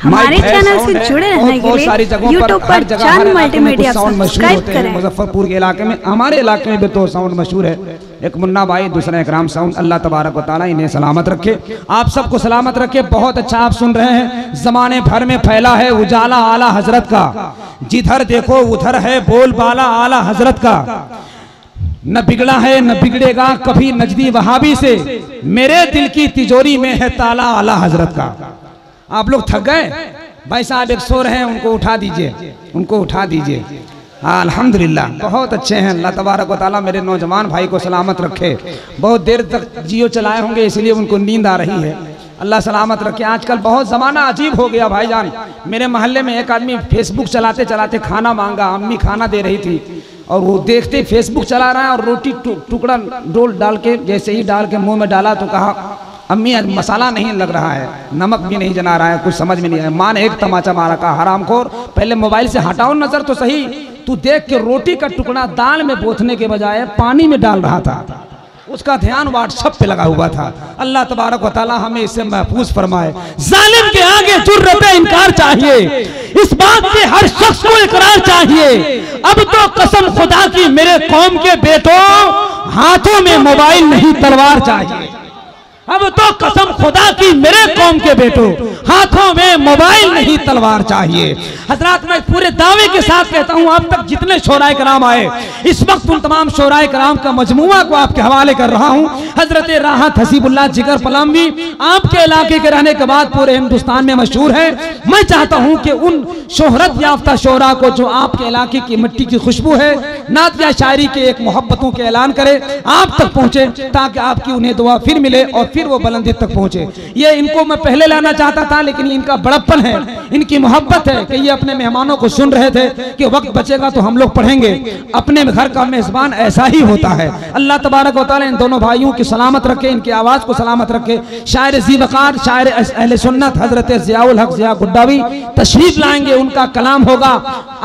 हमारे चैनल से जुड़े रहने के लिए यूट्यूब पर चांद मल्टीमीडिया सब्सक्राइब करें। मुजफ्फरपुर के इलाके में, हमारे इलाके में भी तो साउंड मशहूर है। एक मुन्ना भाई, दूसरा इकराम साउंड। अल्लाह तबारक व तआला इन्हें सलामत रखे, आप सबको सलामत रखे। बहुत अच्छा आप सुन रहे हैं। जमाने भर में फैला है उजाला आला हजरत का, जिधर देखो उधर है बोलबाला आला हजरत का। न बिगड़ा है न बिगड़ेगा कभी नजदी वहाबी से, मेरे दिल की तिजोरी में है ताला आला हजरत का। आप लोग थक गए? भाई साहब एक सो रहे हैं, उनको उठा दीजिए, उनको उठा दीजिए। हाँ अल्हम्दुलिल्लाह, बहुत अच्छे हैं। अल्लाह तबारक व तआला मेरे नौजवान भाई को सलामत रखे। बहुत देर तक जियो चलाए होंगे इसलिए उनको नींद आ रही है। अल्लाह सलामत रखे। आजकल बहुत ज़माना अजीब हो गया भाईजान। मेरे मोहल्ले में एक आदमी फेसबुक चलाते चलाते खाना मांगा, अम्मी खाना दे रही थी और वो देखते फेसबुक चला रहा है और रोटी टुकड़ा डोल डाल के, जैसे ही डाल के मुंह में डाला तो कहा अम्मी मसाला नहीं लग रहा है, नमक भी नहीं जना रहा है, कुछ समझ में नहीं आया। माँ ने एक तमाचा मारा, कहा हरामखोर पहले मोबाइल से हटाओ नजर तो सही। तू देख के रोटी का टुकड़ा दाल में बोथने के बजाय पानी में डाल रहा था, उसका ध्यान व्हाट्सएप पे लगा हुआ था। अल्लाह तबारक व तआला हमें इससे महफूज फरमाए। जालिम के आगे जुर्रत इनकार चाहिए, इस बात पे हर शख्स को इकरार चाहिए। अब तो कसम खुदा की मेरे कौम के बेटों, हाथों में मोबाइल नहीं तलवार चाहिए। अब तो कसम खुदा की मेरे कौम के बेटों, हाथों में मोबाइल नहीं तलवार चाहिए। हजरात मैं पूरे दावे के साथ कहता हूं, अब तक जितने शोराए कराम आए, इस वक्त उन तमाम शोराए कराम का मजमुआ को आपके हवाले कर रहा हूं। हजरत राहत हसीबुल्लाह जिगर पलामवी आपके इलाके के रहने के बाद पूरे हिंदुस्तान में मशहूर है। मैं चाहता हूं कि उन शोहरत याफ्ता शोरा को जो आपके इलाके की मिट्टी की खुशबू है, नात या शायरी के एक मोहब्बतों के ऐलान करे, आप तक पहुंचे, ताकि आपकी उन्हें दुआ फिर मिले और फिर वो बुलंदी तक पहुंचे। ये इनको मैं पहले लाना चाहता था, लेकिन इनका बड़प्पन है, इनकी मोहब्बत है कि ये अपने मेहमानों को सुन रहे थे कि वक्त बचेगा तो हम लोग पढ़ेंगे। अपने घर का मेजबान ऐसा ही होता है। अल्लाह तबारक व तआला इन दोनों भाइयों की सलामत रखे, इनकी आवाज को सलामत रखे। शायर ज़ीवकार, शायर अहले सुन्नत हजरत ज़ियाउल हक ज़िया गुड्डावी तशरीफ लाएंगे। उनका कलाम होगा,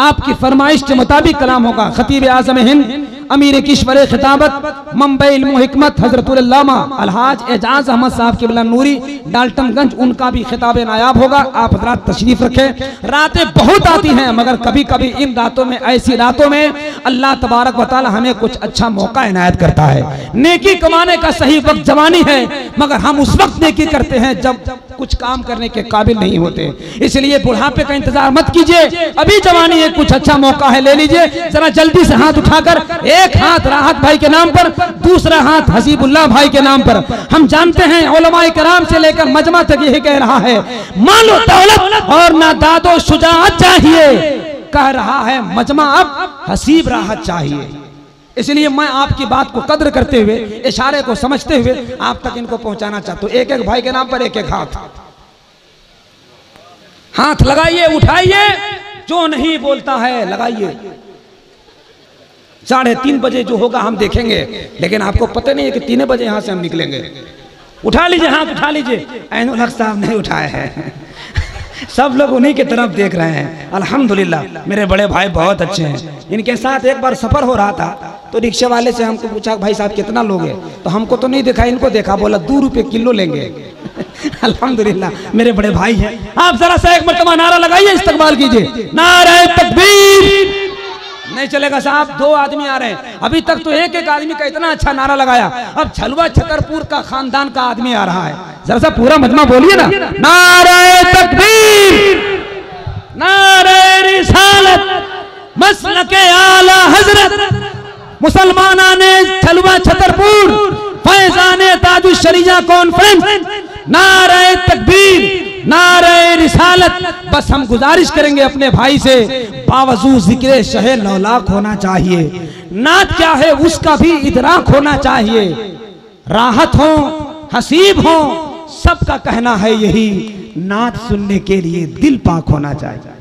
आपकी फरमाइश के मुताबिक कलाम होगा। खतीब आज़म हिंद, अमीर किश्वर खिताबत, मंबई इल्म हिकमत हजरतुल अल्लामा अलहाज एजाज अहमद साहब किबला नूरी डाल्टनगंज, उनका भी खिताब नायाब होगा। आप हजरात तशरीफ रखें। रातें बहुत आती हैं, मगर कभी कभी इन रातों में, ऐसी रातों में अल्लाह तबारक व तआला हमें कुछ अच्छा मौका इनायत करता है। नेकी कमाने का सही वक्त जवानी है, मगर हम उस वक्त नेकी करते हैं जब कुछ काम करने के काबिल नहीं होते। इसलिए बुढ़ापे का इंतजार मत कीजिए, अभी जवानी है, कुछ अच्छा मौका है, ले लीजिए। जरा जल्दी से हाथ उठाकर, एक हाथ राहत भाई के नाम पर, दूसरा हाथ हसीबुल्लाह भाई के नाम पर। हम जानते हैं उलमाए कराम से लेकर मजमा तक यही कह रहा है, मालो दौलत और ना दादो शुजाअत चाहिए, कह रहा है मजमा अब हसीब राहत चाहिए। इसलिए मैं आपकी बात को कद्र करते हुए, इशारे को समझते हुए आप तक इनको पहुंचाना चाहता हूं। एक एक भाई के नाम पर एक एक हाथ लगाइए, उठाइए, जो नहीं बोलता है लगाइए। 3:30 बजे जो होगा हम देखेंगे, लेकिन आपको पता नहीं है कि 3 बजे यहां से हम निकलेंगे। उठा लीजिए हाथ, उठा लीजिए। ऐनुल हक साहब नहीं उठाए हैं, सब लोग उन्हीं की तरफ देख रहे हैं। अल्हम्दुलिल्लाह मेरे बड़े भाई बहुत अच्छे हैं। इनके साथ एक बार सफर हो रहा था तो रिक्शे वाले से हमको पूछा भाई साहब कितना लोगे, तो हमको तो नहीं देखा, इनको देखा, बोला 2 रुपए किलो लेंगे। अल्हम्दुलिल्लाह मेरे बड़े भाई हैं। आप जरा सा एक मरतबा नारा लगाइए, इस्तकबाल कीजिए, नारे तकबीर। नहीं चलेगा साहब, 2 आदमी आ रहे हैं। अभी तक तो एक एक आदमी का इतना अच्छा नारा लगाया, अब झलवा छतरपुर का खानदान का आदमी आ रहा है। जरा सा पूरा मजमा बोलिए ना, नारे तकबीर, नारे रिसालत, मसलके आला हजरत, मुसलमाना ने झलवा छतरपुर, फैजाने ताजुश शरीया कॉन्फ्रेंस, नारे तकबीर, नारे रिसालत। बस हम गुजारिश करेंगे अपने भाई से, बावजूद जिक्र शहे लौलाक होना चाहिए। नात क्या है उसका भी इदराक होना चाहिए। राहत हो, हसीब हो, सबका कहना है यही, नात सुनने के लिए दिल पाक होना चाहिए।